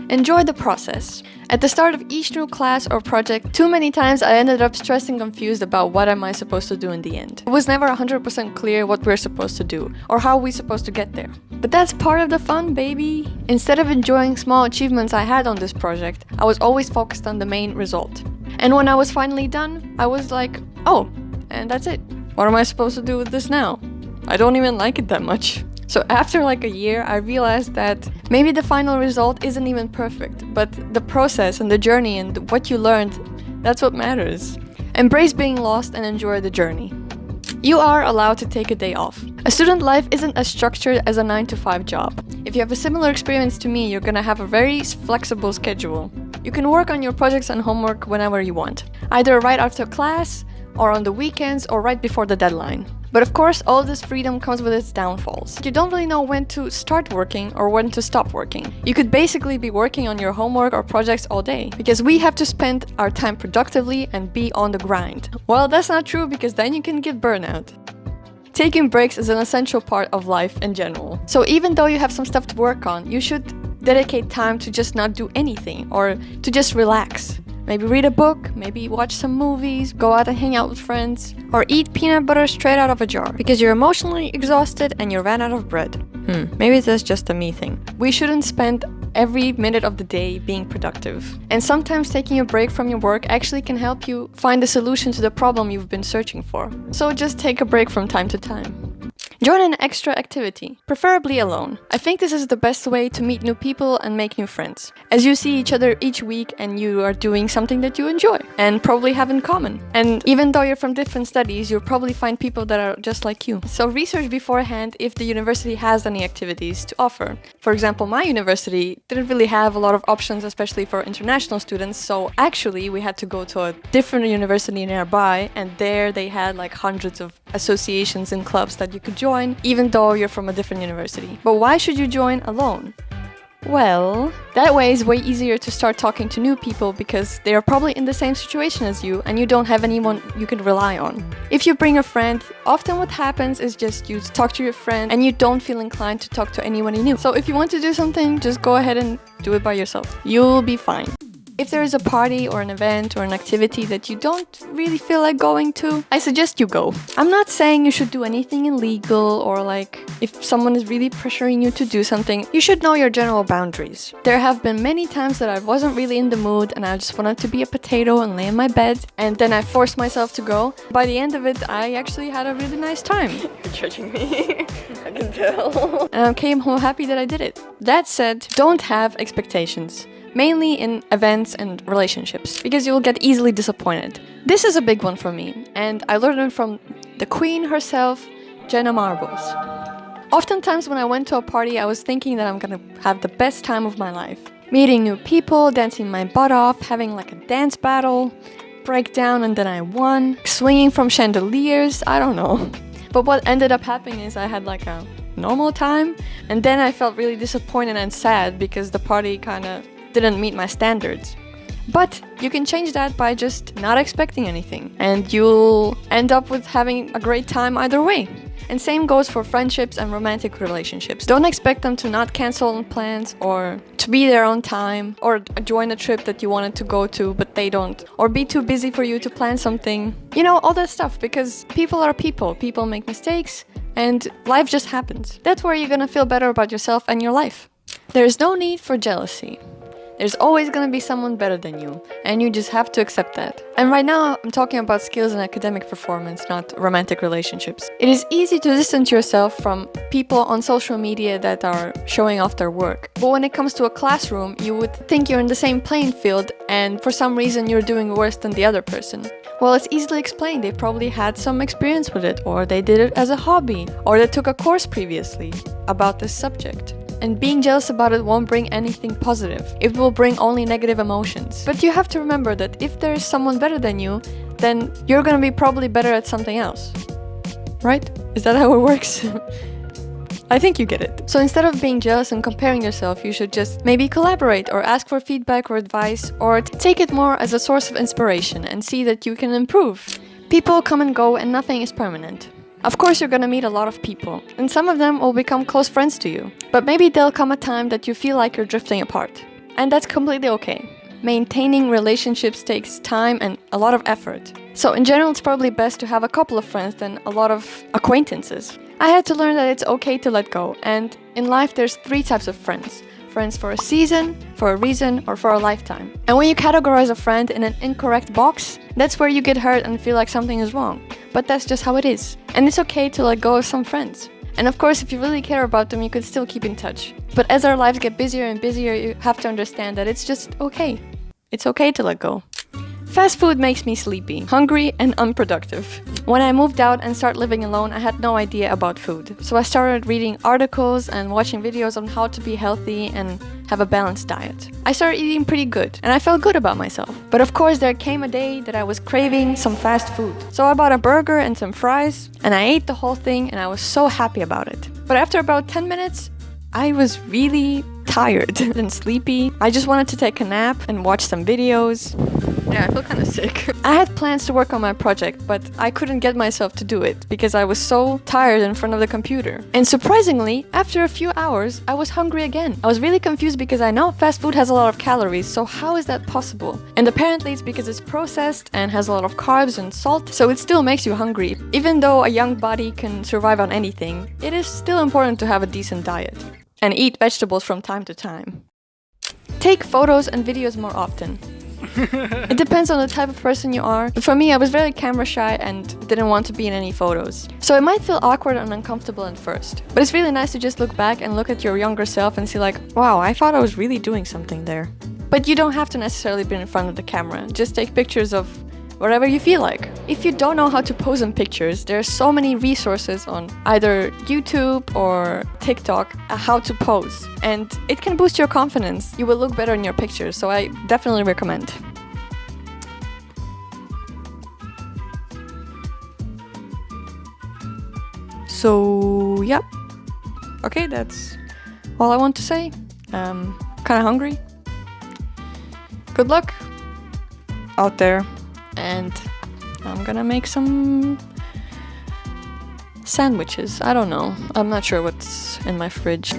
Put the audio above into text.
Enjoy the process. At the start of each new class or project, too many times I ended up stressed and confused about what am I supposed to do in the end. It was never 100% clear what we're supposed to do or how we're supposed to get there. But that's part of the fun, baby! Instead of enjoying small achievements I had on this project, I was always focused on the main result. And when I was finally done, I was like, oh, and that's it. What am I supposed to do with this now? I don't even like it that much. So after like a year, I realized that maybe the final result isn't even perfect, but the process and the journey and what you learned, that's what matters. Embrace being lost and enjoy the journey. You are allowed to take a day off. A student life isn't as structured as a 9-to-5 job. If you have a similar experience to me, you're gonna have a very flexible schedule. You can work on your projects and homework whenever you want, either right after class, or on the weekends, or right before the deadline. But of course, all this freedom comes with its downfalls. You don't really know when to start working or when to stop working. You could basically be working on your homework or projects all day, because we have to spend our time productively and be on the grind. Well, that's not true, because then you can get burnout. Taking breaks is an essential part of life in general. So even though you have some stuff to work on, you should dedicate time to just not do anything or to just relax. Maybe read a book, maybe watch some movies, go out and hang out with friends, or eat peanut butter straight out of a jar because you're emotionally exhausted and you ran out of bread. Maybe that's just a me thing. We shouldn't spend every minute of the day being productive. And sometimes taking a break from your work actually can help you find a solution to the problem you've been searching for. So just take a break from time to time. Join an extra activity, preferably alone. I think this is the best way to meet new people and make new friends, as you see each other each week and you are doing something that you enjoy and probably have in common. And even though you're from different studies, you'll probably find people that are just like you. So research beforehand if the university has any activities to offer. For example, my university didn't really have a lot of options, especially for international students, so actually we had to go to a different university nearby, and there they had like hundreds of associations and clubs that you could join, even though you're from a different university. But why should you join alone? Well, that way is way easier to start talking to new people because they are probably in the same situation as you and you don't have anyone you can rely on. If you bring a friend, often what happens is just you talk to your friend and you don't feel inclined to talk to anyone new. So if you want to do something, just go ahead and do it by yourself. You'll be fine. If there is a party or an event or an activity that you don't really feel like going to, I suggest you go. I'm not saying you should do anything illegal or like if someone is really pressuring you to do something, you should know your general boundaries. There have been many times that I wasn't really in the mood and I just wanted to be a potato and lay in my bed, and then I forced myself to go. By the end of it, I actually had a really nice time. You're judging me. I can tell. And I came home happy that I did it. That said, don't have expectations. Mainly in events and relationships, because you will get easily disappointed. This is a big one for me, and I learned it from the queen herself, Jenna Marbles. Oftentimes when I went to a party, I was thinking that I'm gonna have the best time of my life. Meeting new people, dancing my butt off, having like a dance battle, breakdown and then I won, swinging from chandeliers, I don't know. But what ended up happening is I had like a normal time, and then I felt really disappointed and sad because the party kinda didn't meet my standards. But you can change that by just not expecting anything, and you'll end up with having a great time either way. And same goes for friendships and romantic relationships. Don't expect them to not cancel on plans or to be there on time or join a trip that you wanted to go to but they don't, or be too busy for you to plan something. You know, all that stuff, because people are people. People make mistakes and life just happens. That's where you're gonna feel better about yourself and your life. There's no need for jealousy. There's always gonna be someone better than you, and you just have to accept that. And right now, I'm talking about skills and academic performance, not romantic relationships. It is easy to distance yourself from people on social media that are showing off their work. But when it comes to a classroom, you would think you're in the same playing field, and for some reason you're doing worse than the other person. Well, it's easily explained. They probably had some experience with it, or they did it as a hobby, or they took a course previously about this subject. And being jealous about it won't bring anything positive. It will bring only negative emotions. But you have to remember that if there is someone better than you, then you're gonna be probably better at something else. Right? Is that how it works? I think you get it. So instead of being jealous and comparing yourself, you should just maybe collaborate or ask for feedback or advice, or take it more as a source of inspiration and see that you can improve. People come and go and nothing is permanent. Of course, you're gonna meet a lot of people, and some of them will become close friends to you. But maybe there'll come a time that you feel like you're drifting apart. And that's completely okay. Maintaining relationships takes time and a lot of effort. So in general, it's probably best to have a couple of friends than a lot of acquaintances. I had to learn that it's okay to let go, and in life there's 3 types of friends. Friends for a season, for a reason, or for a lifetime. And when you categorize a friend in an incorrect box, that's where you get hurt and feel like something is wrong. But that's just how it is. And it's okay to let go of some friends. And of course, if you really care about them, you could still keep in touch. But as our lives get busier and busier, you have to understand that it's just okay. It's okay to let go. Fast food makes me sleepy, hungry, and unproductive. When I moved out and started living alone, I had no idea about food. So I started reading articles and watching videos on how to be healthy and have a balanced diet. I started eating pretty good, and I felt good about myself. But of course, there came a day that I was craving some fast food. So I bought a burger and some fries, and I ate the whole thing, and I was so happy about it. But after about 10 minutes, I was really tired and sleepy. I just wanted to take a nap and watch some videos. Yeah, I feel kind of sick. I had plans to work on my project, but I couldn't get myself to do it because I was so tired in front of the computer. And surprisingly, after a few hours, I was hungry again. I was really confused because I know fast food has a lot of calories, so how is that possible? And apparently it's because it's processed and has a lot of carbs and salt, so it still makes you hungry. Even though a young body can survive on anything, it is still important to have a decent diet. And eat vegetables from time to time. Take photos and videos more often. It depends on the type of person you are. But for me, I was very camera shy and didn't want to be in any photos. So it might feel awkward and uncomfortable at first. But it's really nice to just look back and look at your younger self and see like, wow, I thought I was really doing something there. But you don't have to necessarily be in front of the camera. Just take pictures of whatever you feel like. If you don't know how to pose in pictures, there are so many resources on either YouTube or TikTok how to pose. And it can boost your confidence. You will look better in your pictures, so I definitely recommend. So, yeah. Okay, that's all I want to say. Kind of hungry. Good luck out there. And I'm gonna make some sandwiches. I don't know. I'm not sure what's in my fridge.